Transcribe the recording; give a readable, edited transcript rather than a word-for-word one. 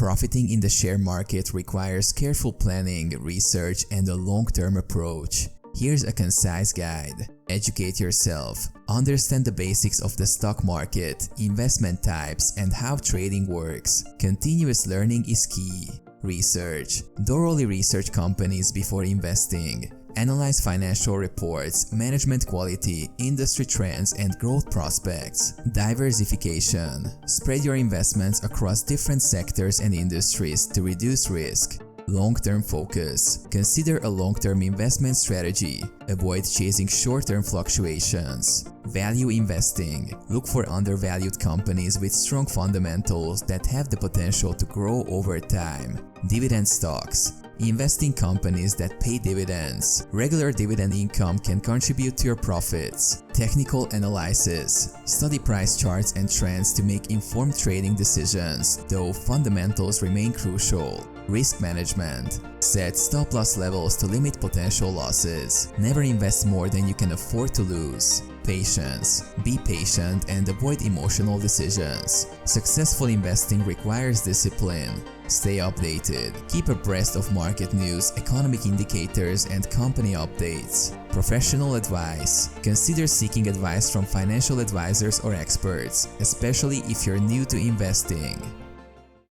Profiting in the share market requires careful planning, research, and a long-term approach. Here's a concise guide. Educate yourself. Understand the basics of the stock market, investment types, and how trading works. Continuous learning is key. Research. Thoroughly research companies before investing. Analyze financial reports, management quality, industry trends, and growth prospects. Diversification. Spread your investments across different sectors and industries to reduce risk. Long-term focus. Consider a long-term investment strategy. Avoid chasing short-term fluctuations. Value investing. Look for undervalued companies with strong fundamentals that have the potential to grow over time. Dividend stocks. Invest in companies that pay dividends. Regular dividend income can contribute to your profits. Technical analysis. Study price charts and trends to make informed trading decisions, though fundamentals remain crucial. Risk management. Set stop-loss levels to limit potential losses. Never invest more than you can afford to lose. Patience. Be patient and avoid emotional decisions. Successful investing requires discipline. Stay updated. Keep abreast of market news, economic indicators, and company updates. Professional advice. Consider seeking advice from financial advisors or experts, especially if you're new to investing.